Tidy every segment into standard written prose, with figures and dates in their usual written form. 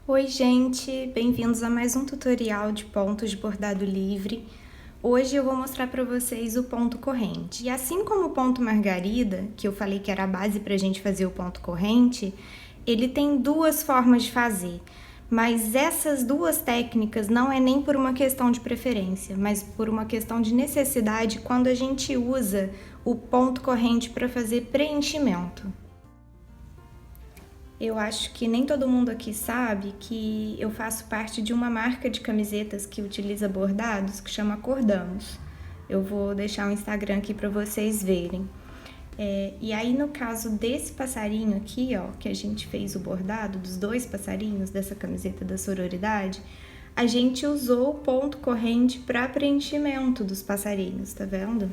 Oi gente, bem-vindos a mais um tutorial de pontos de bordado livre. Hoje eu vou mostrar para vocês o ponto corrente. E assim como o ponto margarida, que eu falei que era a base para a gente fazer o ponto corrente, ele tem duas formas de fazer. Mas essas duas técnicas não é nem por uma questão de preferência, mas por uma questão de necessidade quando a gente usa o ponto corrente para fazer preenchimento. Eu acho que nem todo mundo aqui sabe que eu faço parte de uma marca de camisetas que utiliza bordados, que chama Acordamos. Eu vou deixar o Instagram aqui para vocês verem. E aí, no caso desse passarinho aqui, ó, que a gente fez o bordado, dos dois passarinhos dessa camiseta da sororidade, a gente usou o ponto corrente para preenchimento dos passarinhos, tá vendo?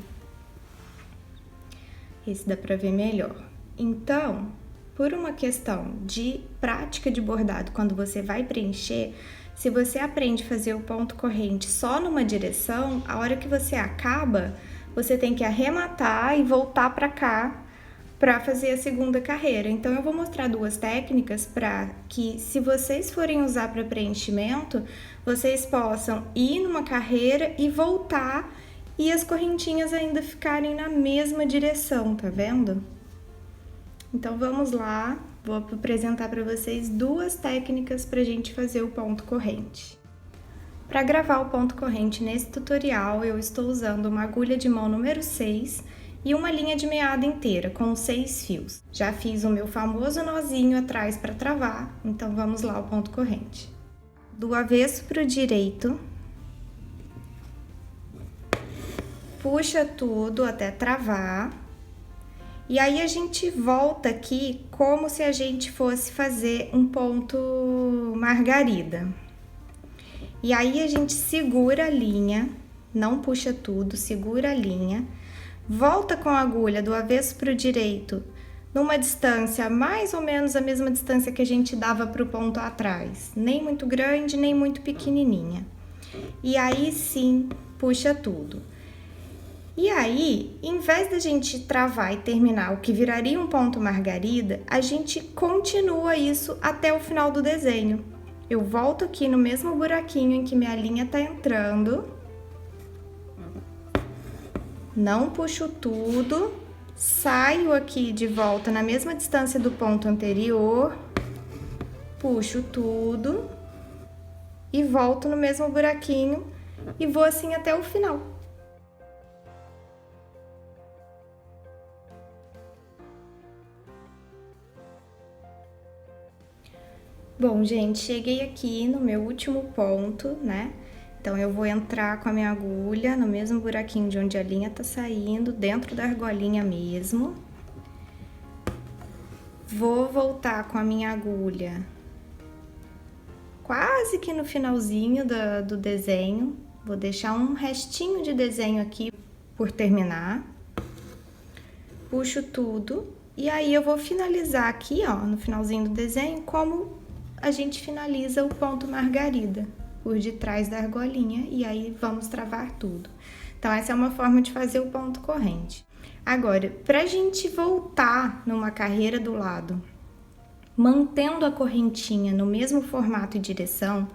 Esse dá para ver melhor. Então, por uma questão de prática de bordado, quando você vai preencher, se você aprende a fazer o ponto corrente só numa direção, a hora que você acaba, você tem que arrematar e voltar para cá para fazer a segunda carreira. Então eu vou mostrar duas técnicas para que, se vocês forem usar para preenchimento, vocês possam ir numa carreira e voltar e as correntinhas ainda ficarem na mesma direção, tá vendo? Então vamos lá, vou apresentar para vocês duas técnicas para a gente fazer o ponto corrente. Para gravar o ponto corrente nesse tutorial, eu estou usando uma agulha de mão número 6 e uma linha de meada inteira com 6 fios. Já fiz o meu famoso nozinho atrás para travar, então vamos lá ao ponto corrente. Do avesso para o direito, puxa tudo até travar. E aí a gente volta aqui como se a gente fosse fazer um ponto margarida. E aí a gente segura a linha, não puxa tudo, segura a linha, volta com a agulha do avesso para o direito, numa distância mais ou menos a mesma distância que a gente dava para o ponto atrás, nem muito grande, nem muito pequenininha. E aí sim, puxa tudo. E aí, em vez da gente travar e terminar o que viraria um ponto margarida, a gente continua isso até o final do desenho. Eu volto aqui no mesmo buraquinho em que minha linha tá entrando. Não puxo tudo. Saio aqui de volta na mesma distância do ponto anterior. Puxo tudo. E volto no mesmo buraquinho e vou assim até o final. Bom, gente, cheguei aqui no meu último ponto, né? Então, eu vou entrar com a minha agulha no mesmo buraquinho de onde a linha tá saindo, dentro da argolinha mesmo. Vou voltar com a minha agulha quase que no finalzinho do desenho. Vou deixar um restinho de desenho aqui por terminar. Puxo tudo e aí eu vou finalizar aqui, ó, no finalzinho do desenho, como a gente finaliza o ponto margarida, por detrás da argolinha, e aí vamos travar tudo. Então, essa é uma forma de fazer o ponto corrente. Agora, pra gente voltar numa carreira do lado, mantendo a correntinha no mesmo formato e direção,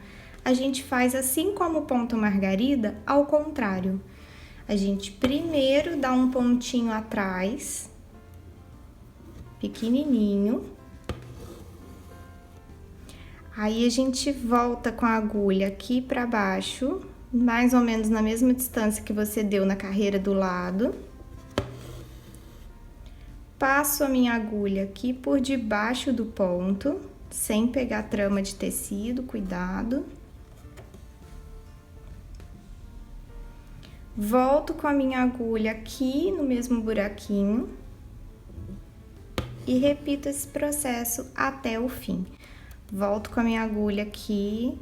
a gente faz assim como o ponto margarida, ao contrário. A gente primeiro dá um pontinho atrás, pequenininho. Aí a gente volta com a agulha aqui para baixo, mais ou menos na mesma distância que você deu na carreira do lado. Passo a minha agulha aqui por debaixo do ponto, sem pegar trama de tecido, cuidado. Volto com a minha agulha aqui no mesmo buraquinho e repito esse processo até o fim. Volto com a minha agulha aqui,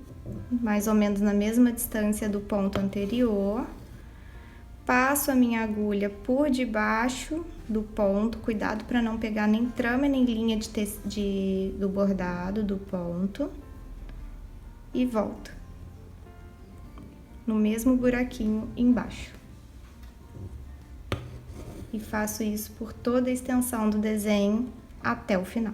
mais ou menos na mesma distância do ponto anterior. Passo a minha agulha por debaixo do ponto, cuidado para não pegar nem trama nem linha do bordado do ponto. E volto no mesmo buraquinho embaixo. E faço isso por toda a extensão do desenho até o final.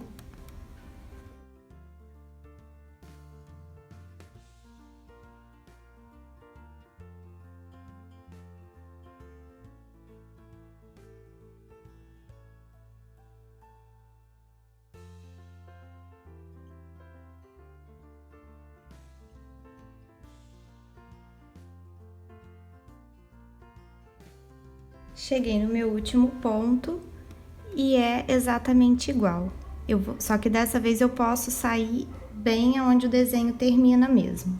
cheguei no meu último ponto e é exatamente igual. Só que dessa vez eu posso sair bem aonde o desenho termina mesmo.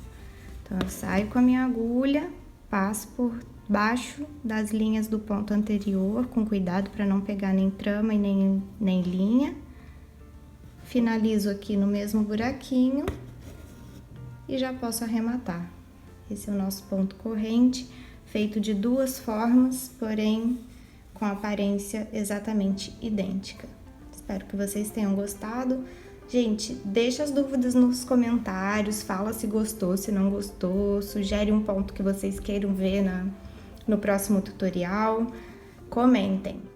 Então, eu saio com a minha agulha, passo por baixo das linhas do ponto anterior, com cuidado para não pegar nem trama e nem linha. Finalizo aqui no mesmo buraquinho e já posso arrematar. Esse é o nosso ponto corrente, feito de duas formas, porém com aparência exatamente idêntica. Espero que vocês tenham gostado. Gente, deixa as dúvidas nos comentários, fala se gostou, se não gostou, sugere um ponto que vocês queiram ver no próximo tutorial. Comentem!